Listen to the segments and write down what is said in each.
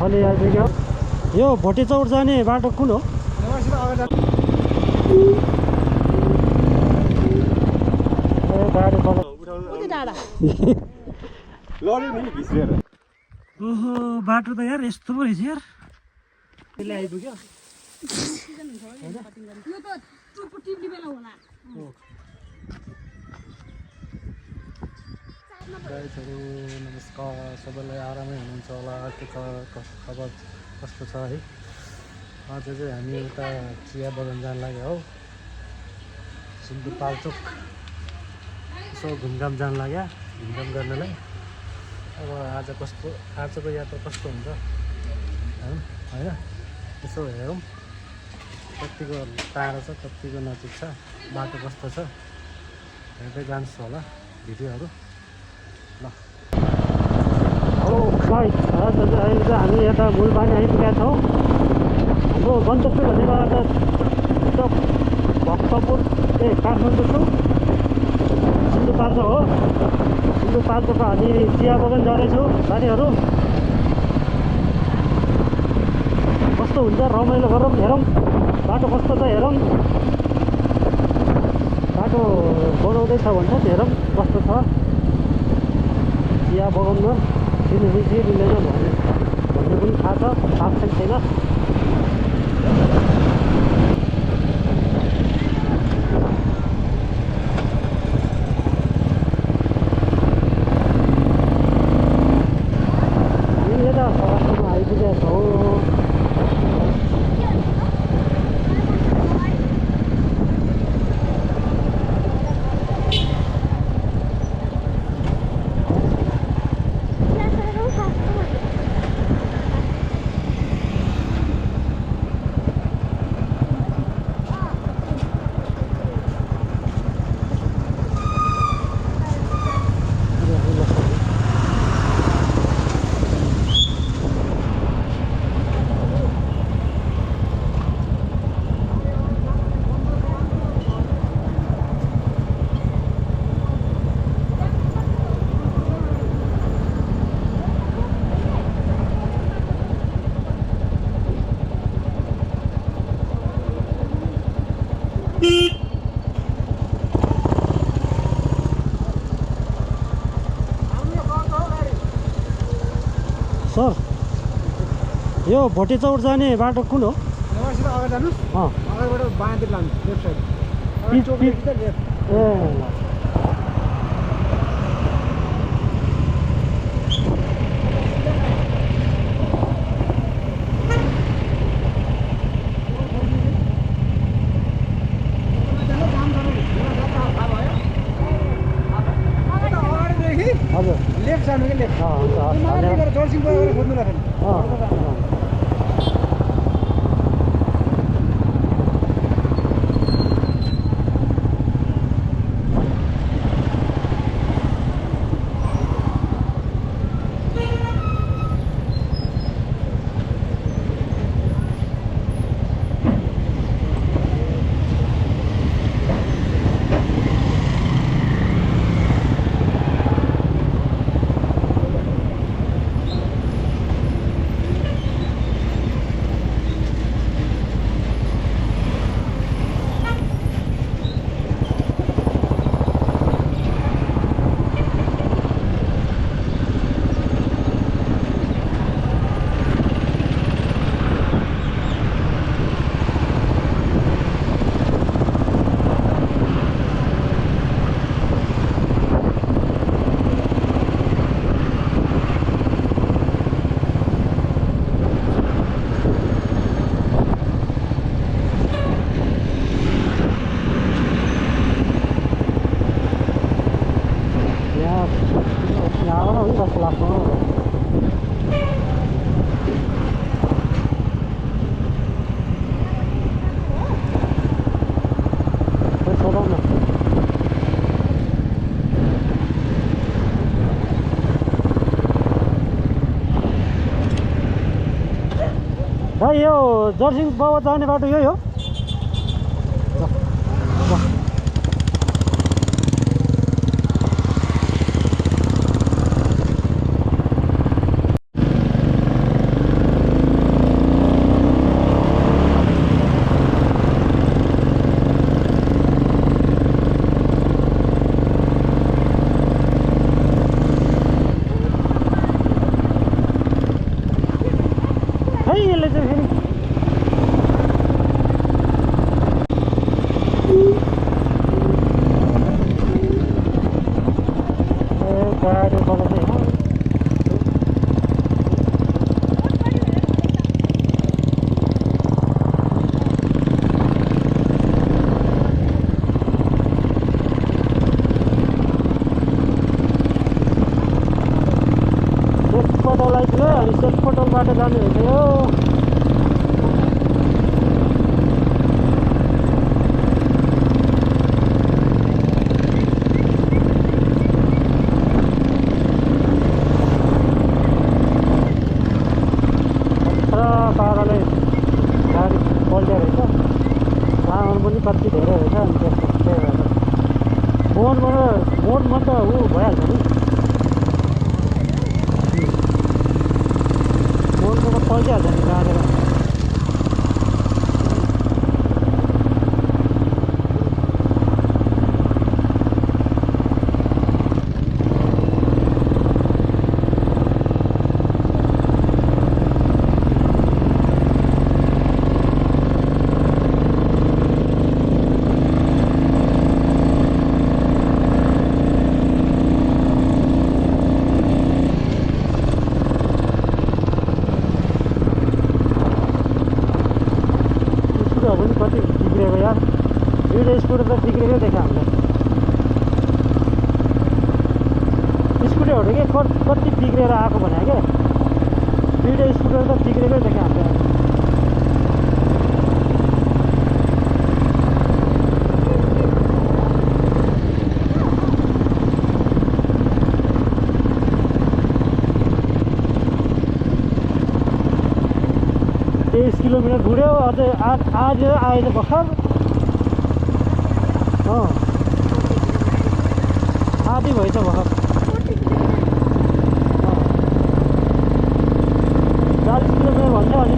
अलि आइपुग्यो यो भोटे चौर जाने बाटो कुन हो गाडी ओहो बाटो त यार यस्तो पो रहेछ यार त्यसले आइपुग्यो गाइजहरू नमस्कार सबैलाई आरामै हुनुहुन्छ होला के छ खबर कस्तो छ है आज चाहिँ हामी उता चिया बगान जान लाग्यो हौ सिन्धुपाल्चोक यसो घुमघाम जान लाग्यो घुमघाम गर्नलाई अब आजको यात्रा कस्तो हुन्छ हेरौँ होइन यसो हेरौँ कतिको टाढो छ कतिको नजिक छ बाटो कस्तो छ हेर्दै जान्छु होला भिडियोहरू ल हेलो गाइस आज चाहिँ अहिले चाहिँ हामी यता मूलबानी आइपुगेका छौँ हाम्रो गन्तव्य भनेको आज भक्तपुर काठमाडौँ छु सिन्धुपाल्चोक हो सिन्धुपाल्चोकको हामी चिया बगान जाँदैछौँ साथीहरू कस्तो हुन्छ रमाइलो गरौँ हेरौँ बाटो कस्तो छ हेरौँ बाटो बनाउँदैछ भन्छ हेरौँ कस्तो छ चिया बगानमा किन मिल्छ मिल्दैन भन्ने पनि थाहा छ थाहा छैन सर यो भोटे चौर जाने बाटो कुन हो अगाडि जानुहोस् अगाडिबाट बायाँतिर लानु लेफ्ट साइड ए हजुर लेफ्ट जानु कि लेफ्ट हुन्छ जर्सिङको खोज्नु लाग्यो भाइ यो जर्सिङ बाबा जाने बाटो यही हो फोटो आइदियो अनि सेटफोटोबाट जाने रहेछ यो पाराले गाडी पल्ट्या रहेछ सामान पनि कति धेरै रहेछ अनि त्यस्तो त्यही भएर मोडमा त ऊ भइहाल्छ नि मोडमा त पल्टिहाल्छ नि गाडेर कति बिग्रेको यार दुईवटा स्कुटर त बिग्रेकै देखा हामीलाई स्कुटरहरू के कति बिग्रेर आएको भने क्या दुईवटा स्कुटर त बिग्रेकै देखा हामीलाई 23 किलोमिटर घुड्यो अझै आज आएछ भर्खर आधी भएछ भर्खर 40 किलोमिटर भन्छ अनि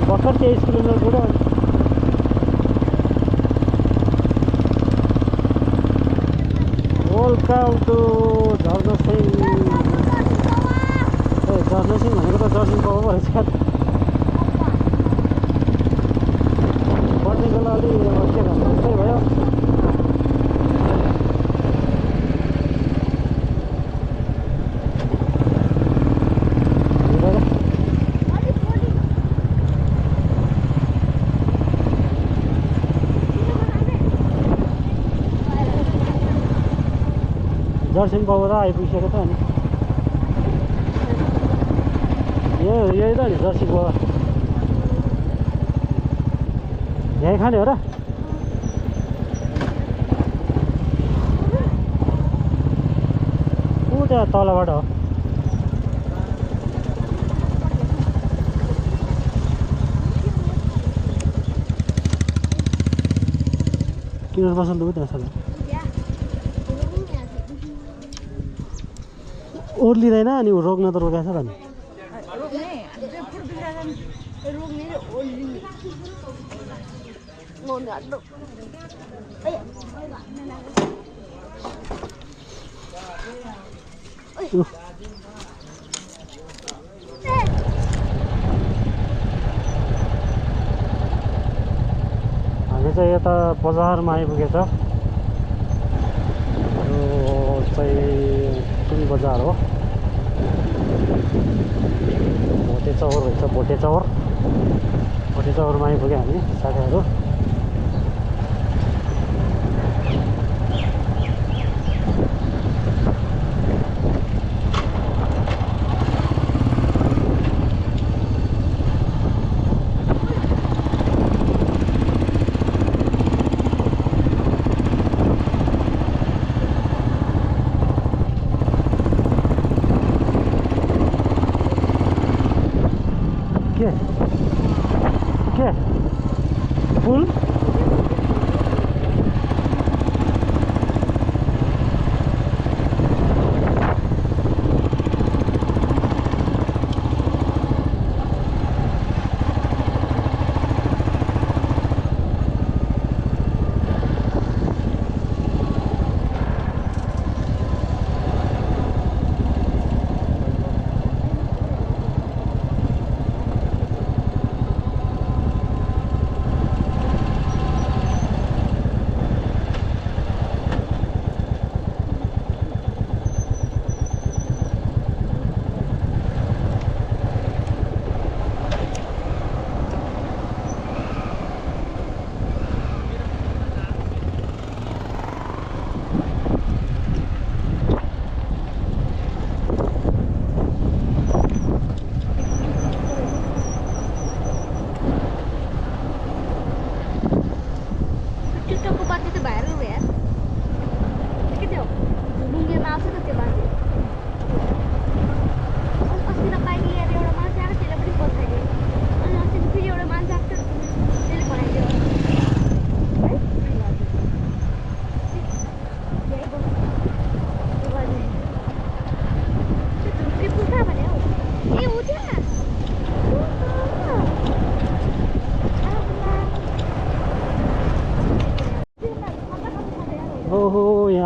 भर्खर 23 किलोमिटर घुड्यो वेलकम टु झर्ना सिंह झर्ना सिंह भनेको त जर्सिङ पाउ रहेछ पढ्ने बेला अलि के भन्नु जस्तै भयो जर्सिङ पाउ त आइपुगिसकेको छ अनि यही त नि जर्सी बाबा यही खाने हो र ऊ त्यहाँ तलबाट हो किन बस्नु त्यहाँ सबै ओर्लिँदैन अनि रोक्न त रोकेको छ त नि हामी चाहिँ यता बजारमा आइपुगेछ यो चाहिँ कुन बजार हो भोटे चौर रहेछ भोटे चौरमा आइपुग्यो हामी साथीहरू के फुल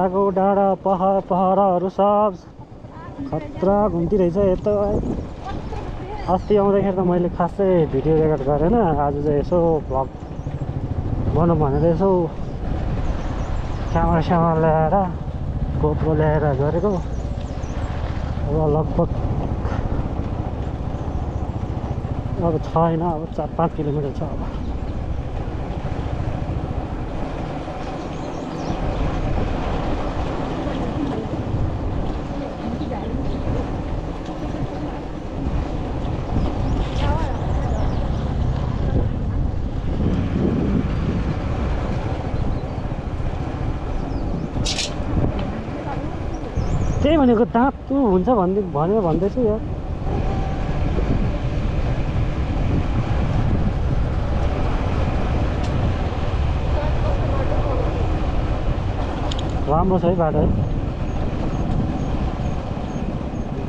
टाढाको डाँडा पहराहरू सब खतरा घुम्ती रहेछ यता। अस्ति आउँदाखेरि त मैले खासै भिडियो रेकर्ड गरेन, आज चाहिँ यसो भ्लग बनाउँ भनेर यसो क्यामेरा ल्याएर गोप्रो ल्याएर गरेको। अब लगभग अब छैन, अब 4-5 किलोमिटर छ अब। त्यही भनेको दाँत तु हुन्छ भनेर भन्दैछु यार। राम्रो छ है बाटो है।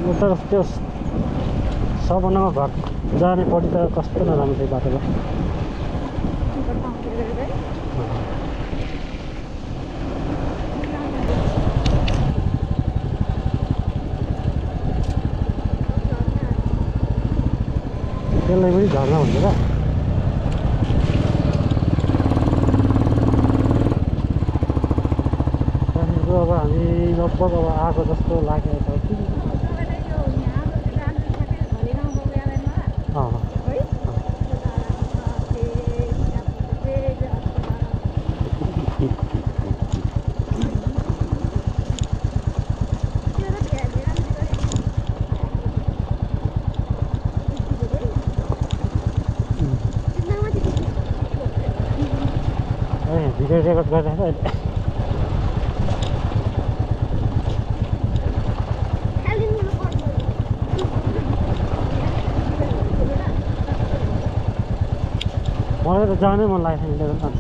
उता त्यो सबनामा घर जाने पट्टि त कस्तो नराम्रो छ बाटोमा। त्यसलाई पनि झर्ना हुन्छ र। अब हामी लगभग अब आएको जस्तो लागेको छ कि भिडियो रेकर्ड गरिरहेको अहिले। मलाई त जानै मन लागेको छ नि।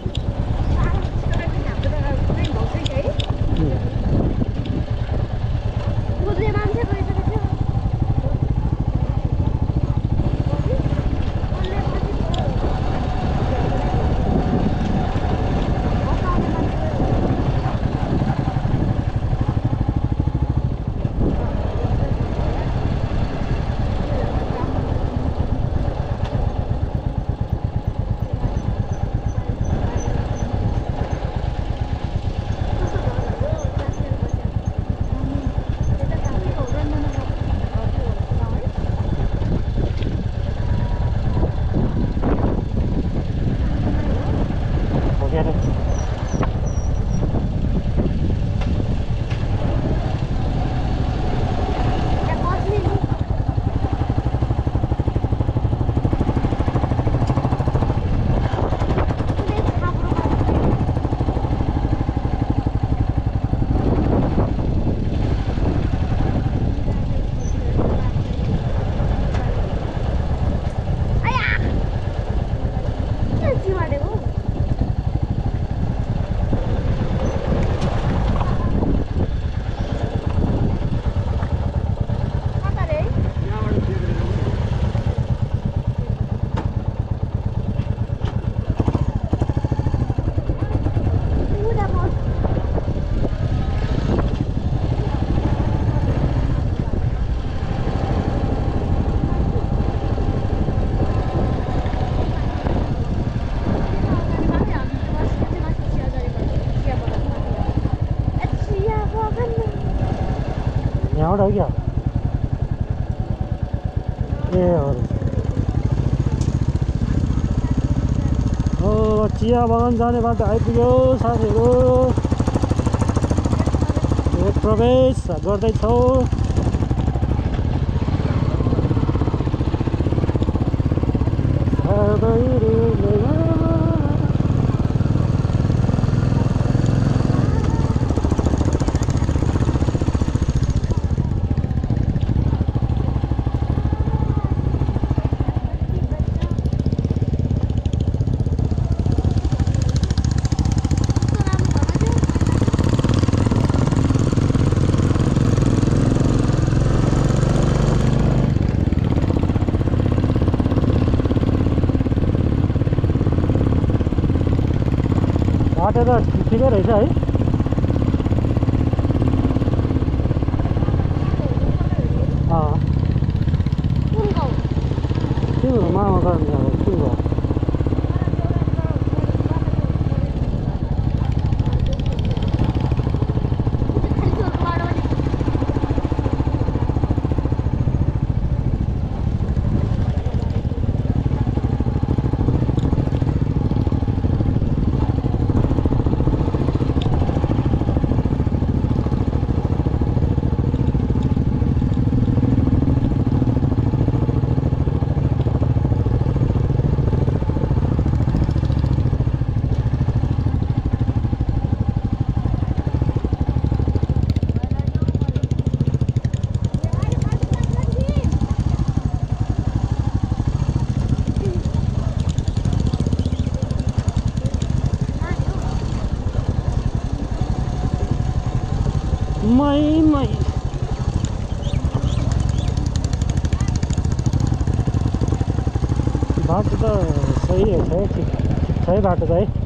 यहाँबाट हो क्या? ए हो चिया बगान जाने बाटो आइपुग्यो साथीहरू। प्रवेश गर्दैछौँ। बाटो त ठिकै रहेछ है। कुन गाउँ त्यो मामा गर्ने अब कुन भयो मै बाटो त सही है ठिक सही बाटो त है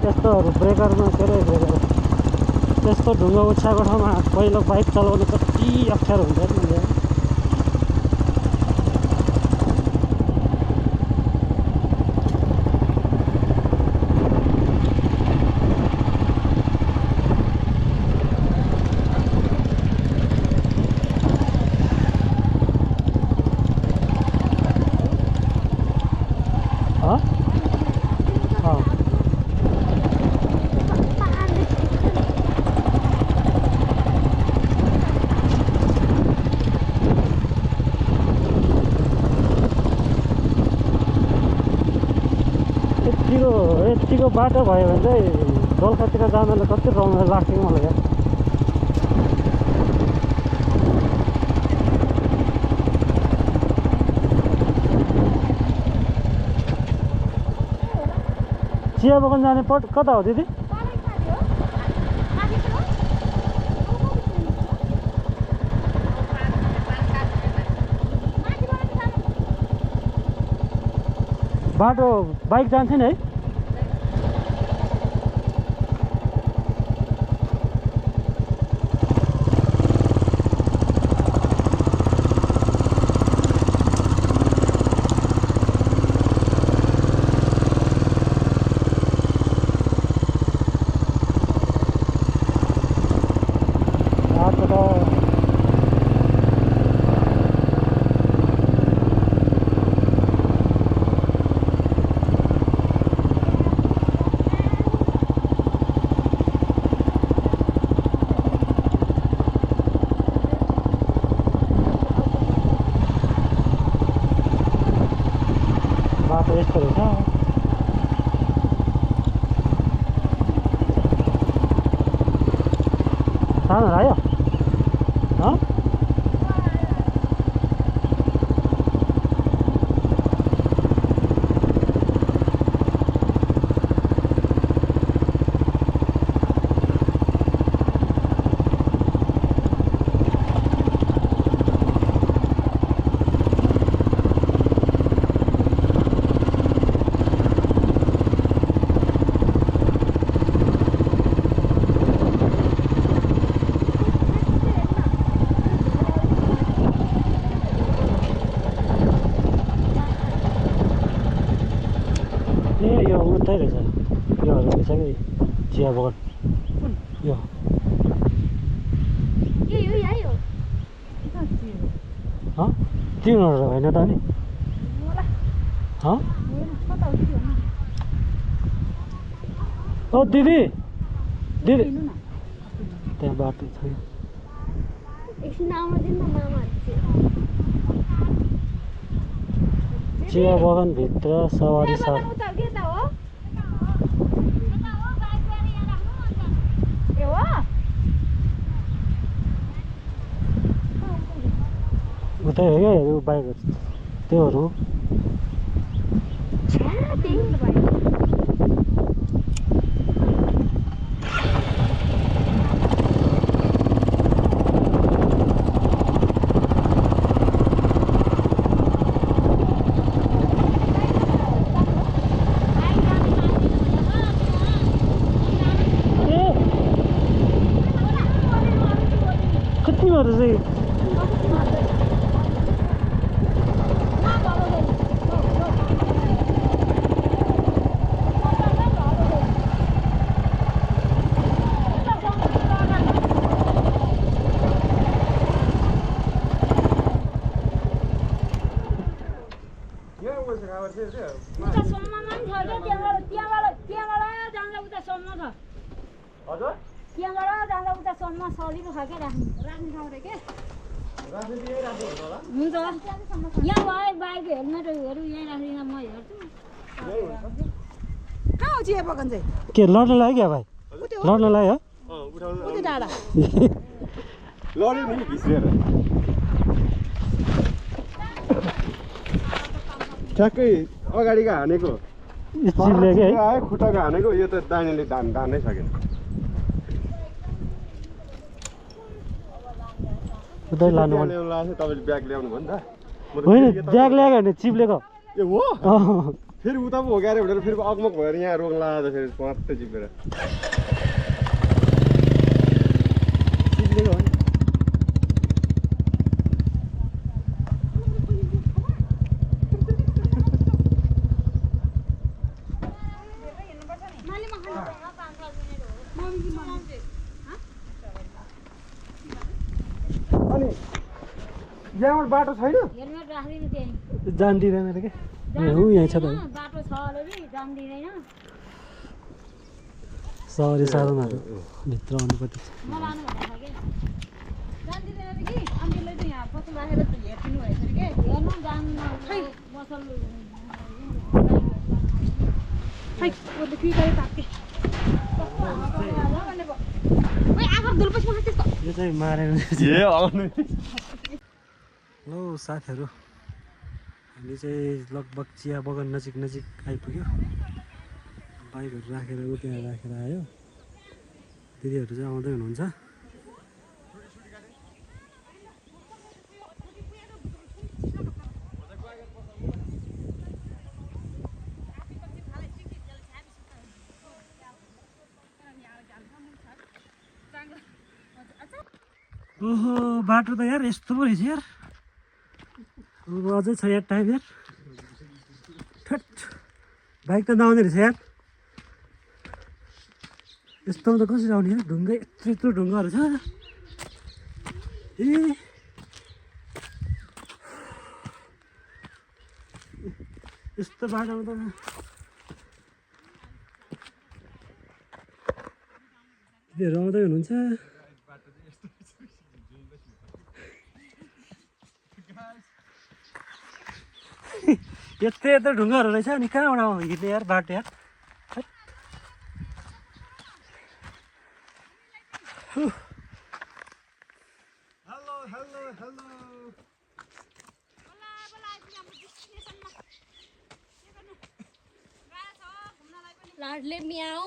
यस्तोहरू ब्रेकरमा के अरे त्यस्तो ढुङ्गा उछाएको ठाउँमा पहिलो बाइक चलाउनु कति अप्ठ्यारो हुन्छ नि यतिको बाटो भयो भने चाहिँ दोलखातिर जाँदा कति रमाइलो लाग्थ्यो मलाई यार चिया बगान जाने पट कता हो दिदी बाटो बाइक जान्छ नि है यस्तो रहेछ सानो आयो उतै रहेछ योहरू रहेछ कि चिया बगान यो तिनीहरू होइन त नि ओ दिदी दिदी त्यहाँ बाटो छ चिया बगान भित्र सवारी साथ उतै हो क्या बाइकहरू त्योहरू अरू चाहिँ उता सोममा पनि छ क्या त्यहाँबाट जाँदा उता सोममा छ हजुर त्यहाँबाट जाँदा उता सोममा सजिलो छ क्या राख्ने ठाउँ रे के हुन्छ यहाँ भयो बाइक हेलमेटहरू यहीँ राख्दिनँ म हेर्छु कहाँ हो चिया बगान चाहिँ के लड्न लाग्यो क्या भाइ लड्न लाग्यो उति टाढा लड्यो नि भिसेर ठ्याक्कै अगाडिको हानेको चिप्ले क्या है आयो खुट्टाको हानेको यो त दाहिनेले धान्नै सकेन उतै लानु पर्ने ल्याउनु लाग्छ तपाईँले ब्याग ल्याउनु भयो नि त होइन ब्याग ल्याएको होइन चिप्लेको ए हो फेरि उता पो हो क्यारे भनेर फेरि अगमग भएर यहाँ रोग लगाएर फेरि मात्रै चिपेर चिप्लेको हो नि अनि यहाँबाट बाटो छैन हेलमेट राख्दिनँ त्यहीँ जान्दिँदैन रे क्या ऊ यहाँ छ त बाटो छ अरे नि जान्दिँदैन सहरी साधनहरू भित्र आउनुपर्छ म लानु भनेको के जान्दिँदैन कि अन्तिमले चाहिँ यहाँ पसल राखेर हेरिदिनु भएछ अरे के हेर्नु जान्नु बसल खै उसले के गरे ताके ओइ आफर दुलपछि मलाई त्यस्तो यो चाहिँ मारेर ए आउनु ल साथीहरू हामी चाहिँ लगभग चिया बगान नजिक आइपुग्यो बाइकहरू राखेर ऊ त्यहाँ राखेर आयो दिदीहरू चाहिँ आउँदै हुनुहुन्छ ओहो बाटो त यार यस्तो पो रहेछ यार अब अझै छ यार टाइम यार ठट बाइक त नआउने रहेछ यार यस्तोमा त कसरी आउने यार ढुङ्गा यत्रो ढुङ्गाहरू छ ए यस्तो बाटोमा त दिदीहरू आउँदै हुनुहुन्छ यत्रो ढुङ्गाहरू रहेछ अनि कहाँबाट आउनु हिँड्ने यार बाटो यार लाडले म्याउ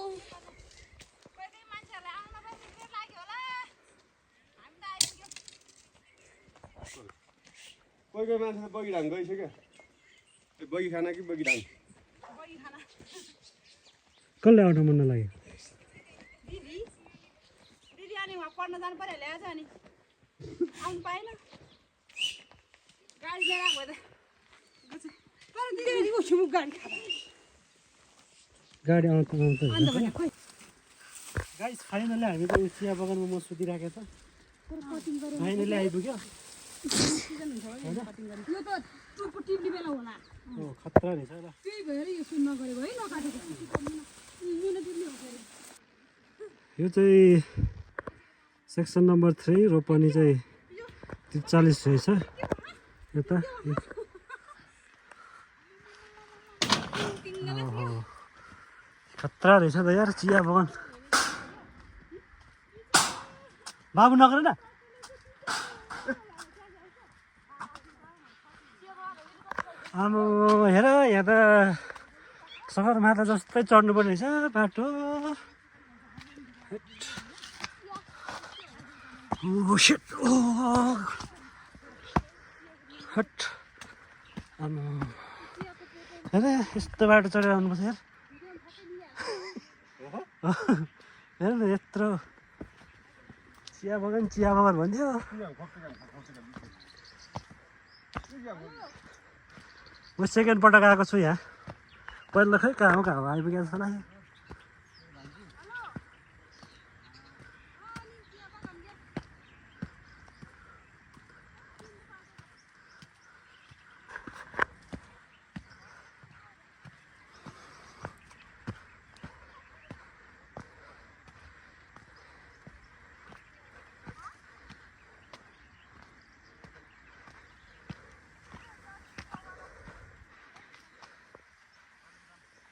कोही मान्छे त बगी ढाङ गइसक्यो बगी खाना कि बगी ढाङ कसले आउन मन नलाग्यो दिदी अनि उहाँ पढ्न जानु पर्यो ल्याएछ अनि आउनु पाएन गाडी लिएर आएको भए त तर दिदी अनि उछुमुक गाडी खाँदा गाडी आउँछ अन्त भने खोइ गाइस फाइनली हामी त चिया बगानमा म सुतिराखेको छ फाइनली आइपुग्यो यो त टुप्पो टिप्ने बेला होला हो खतरा रहेछ ल त्यही भएर यो सुन्न गरेको है नकाटेको मिहिनेतले हो फेरि यो चाहिँ सेक्सन नम्बर 3 रोपनी चाहिँ 43 रहेछ यता खतरा रहेछ त यार चिया बगान बाबु नगर न आमा हेर यहाँ त सगरमाथा जस्तै चढ्नुपर्ने रहेछ बाटो हट आमा हेर यस्तो बाटो चढेर आउनुपर्छ यार हेर न यत्रो चिया बगान भन्थ्यो म सेकेन्ड पटक आएको छु यहाँ पहिला खै कहाँ हो आइपुगेको छ लाग्यो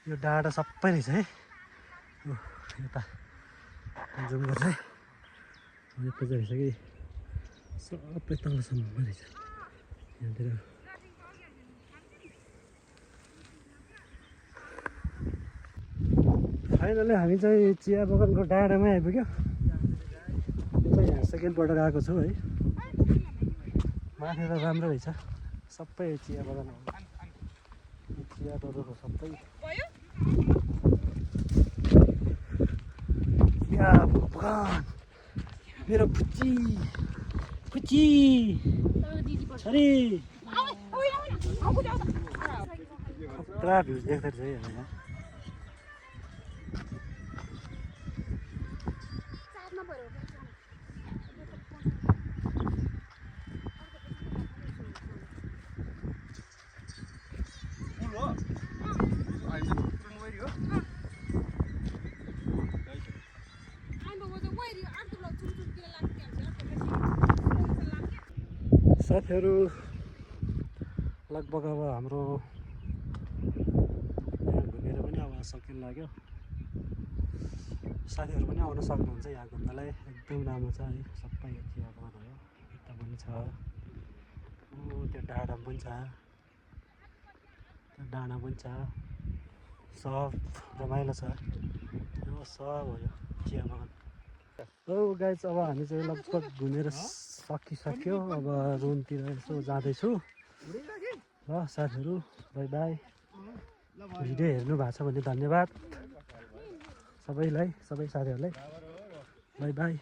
यो डाँडा सबै रहेछ है यता जुम गर्छ है यता चाहिँ रहेछ कि सबै तलसम्म रहेछ यहाँतिर फाइनली हामी चाहिँ चिया बगानको डाँडामै आइपुग्यो यो चाहिँ यहाँ सेकेन्ड पटक आएको छु है माथि त राम्रो रहेछ सबै चिया बगान चिया बगानको सबै चिया बगान मेरो फुच्ची छोरी खतरा भ्यू देख्दै रहेछ है यहाँ साथीहरू लगभग अब हाम्रो यहाँ घुमेर पनि अब सकिन लाग्यो साथीहरू पनि आउन सक्नुहुन्छ यहाँ घुम्नलाई एकदम राम्रो छ है सबै यो चिया बगानहरू यता पनि छ त्यो डाँडा पनि छ त्यो डाँडा पनि छ सब रमाइलो छ यो सब हो यो चिया बगान हो गाइस अब हामी चाहिँ लगभग घुमेर सकिसक्यो अब रुमतिर यसो जाँदैछु ल साथीहरू बाई बाई भिडियो हेर्नु भएको छ भने धन्यवाद सबैलाई सबै साथीहरूलाई बाई बाई